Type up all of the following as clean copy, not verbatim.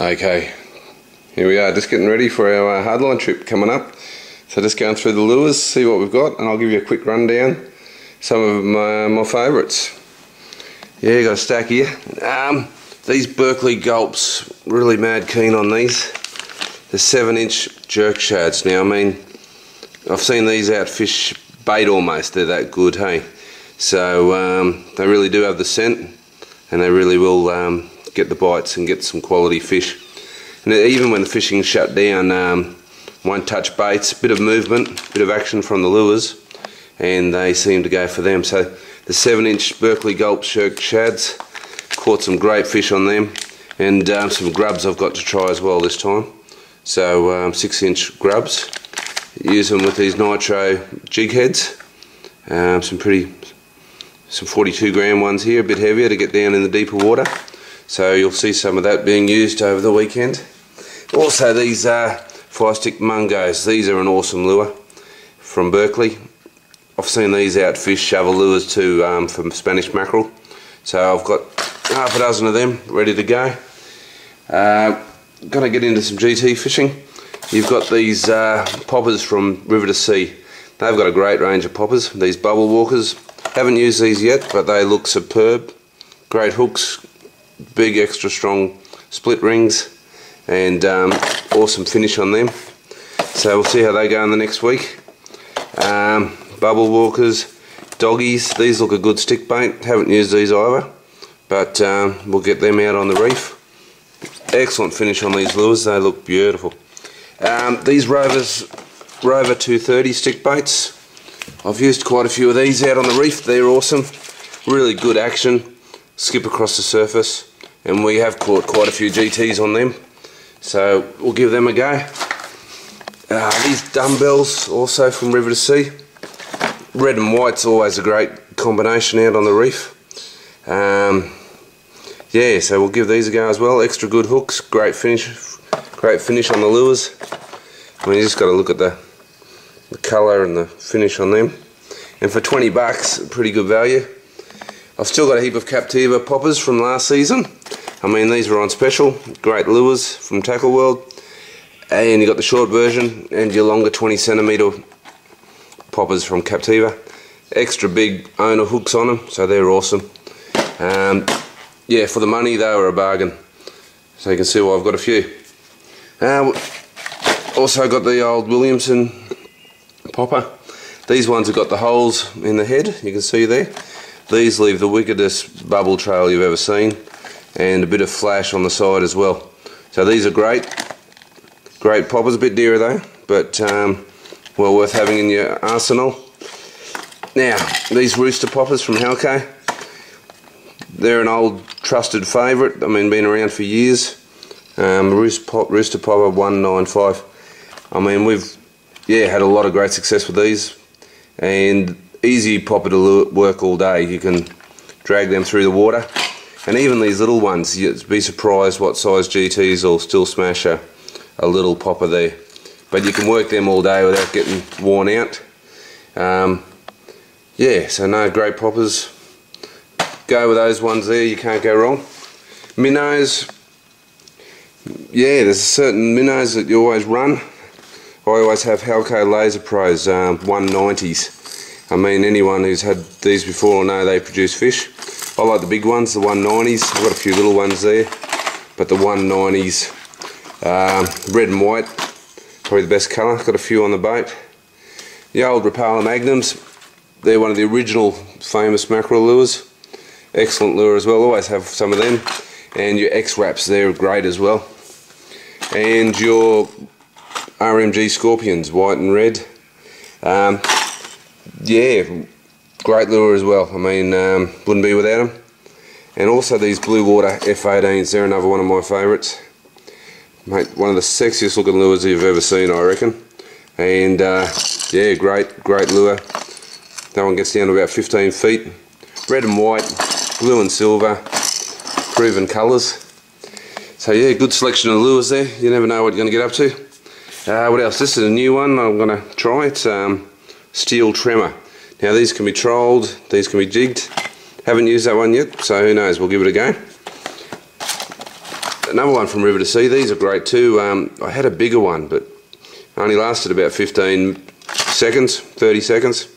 Okay, here we are, just getting ready for our hardline trip coming up. So just going through the lures, see what we've got, and I'll give you a quick rundown. Some of my favourites. Yeah, got a stack here. These Berkeley Gulps, really mad keen on these. The 7-inch jerk shads. Now, I mean, I've seen these outfish bait almost. They're that good, hey. So they really do have the scent, and they really will get the bites and get some quality fish. And even when the fishing's shut down, won't touch baits. Bit of movement, bit of action from the lures, and they seem to go for them. So the 7-inch Berkeley Gulp jerk shads, caught some great fish on them, and some grubs I've got to try as well this time. So 6-inch grubs. Use them with these nitro jig heads. Some 42 gram ones here, a bit heavier to get down in the deeper water. So you'll see some of that being used over the weekend. Also these fire stick mungos. These are an awesome lure from Berkeley. I've seen these outfish shovel lures too for Spanish mackerel. So I've got half a dozen of them ready to go. Gonna get into some GT fishing. You've got these poppers from River to Sea. They've got a great range of poppers. These bubble walkers. Haven't used these yet, but they look superb. Great hooks, big extra strong split rings, and awesome finish on them. So we'll see how they go in the next week. Bubble walkers, doggies. These look a good stick bait. Haven't used these either, but we'll get them out on the reef. Excellent finish on these lures. They look beautiful. These Rover 230 stick baits. I've used quite a few of these out on the reef. They're awesome. Really good action. Skip across the surface, and we have caught quite a few GTs on them. So we'll give them a go. These dumbbells, also from River to Sea. Red and white's always a great combination out on the reef. Yeah, so we'll give these a go as well. Extra good hooks, great finish on the lures. I mean, you just got to look at the colour and the finish on them. And for 20 bucks, pretty good value. I've still got a heap of Captiva poppers from last season. I mean, these were on special. Great lures from Tackle World. And you got the short version and your longer 20cm poppers from Captiva. Extra big owner hooks on them, so they're awesome. Yeah, for the money they were a bargain. So you can see why I've got a few. Also got the old Williamson popper. These ones have got the holes in the head, you can see there. These leave the wickedest bubble trail you've ever seen, and a bit of flash on the side as well. So these are great poppers. A bit dearer though, but well worth having in your arsenal. Now, these rooster poppers from Halco. They're an old trusted favourite. I mean, been around for years. Rooster popper 195. I mean, we've had a lot of great success with these, and easy popper to work all day. You can drag them through the water, and even these little ones, you'd be surprised what size GTs will still smash a little popper there. But you can work them all day without getting worn out. Yeah, so no, great poppers. Go with those ones there, you can't go wrong. Minnows, yeah, there's certain minnows that you always run. I always have Halco Laser Pros 190s. I mean, anyone who's had these before will know they produce fish. I like the big ones, the 190s. I've got a few little ones there, but the 190s, red and white, probably the best colour. Got a few on the boat. The old Rapala Magnums, they're one of the original famous mackerel lures. Excellent lure as well, always have some of them. And your X-Wraps, they're great as well. And your RMG Scorpions, white and red. Yeah, great lure as well. I mean, wouldn't be without them. And also these Blue Water F18s, they're another one of my favourites. Mate, one of the sexiest looking lures you've ever seen, I reckon. And yeah, great lure. That one gets down to about 15 feet. Red and white, blue and silver, proven colours. So yeah, good selection of lures there. You never know what you're going to get up to. What else? This is a new one I'm going to try. It's Steel Tremor. Now these can be trolled, these can be jigged. Haven't used that one yet, so who knows, we'll give it a go. another one from River to Sea. These are great too. I had a bigger one, but only lasted about 15 seconds, 30 seconds.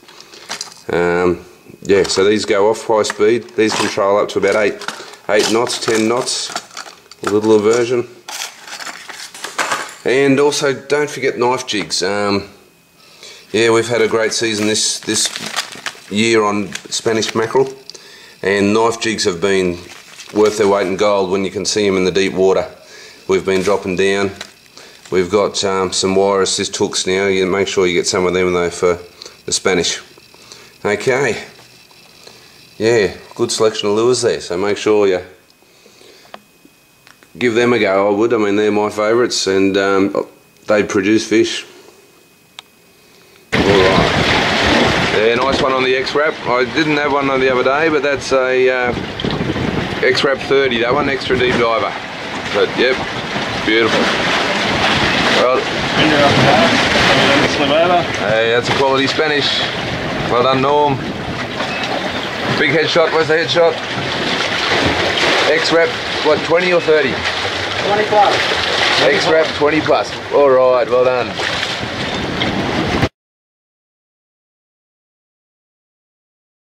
Yeah, so these go off high speed. These control up to about 8 knots, 10 knots, a little aversion. And also, don't forget knife jigs. Yeah, we've had a great season this year on Spanish mackerel, and knife jigs have been worth their weight in gold when you can see them in the deep water. We've been dropping down. We've got some wire assist hooks now. You make sure you get some of them though for the Spanish. Okay. Yeah, good selection of lures there, so make sure you give them a go. I would. I mean, they're my favourites, and they produce fish. Alright. Yeah, nice one on the X-Rap. I didn't have one the other day, but that's a X-Rap 30, that one, extra deep diver. But yep, beautiful. Well, hey, that's a quality Spanish. Well done, Norm. Big headshot, where's the headshot? X-Rap, what, 20 or 30? 20 plus. X-Rap 20 plus. Alright, well done.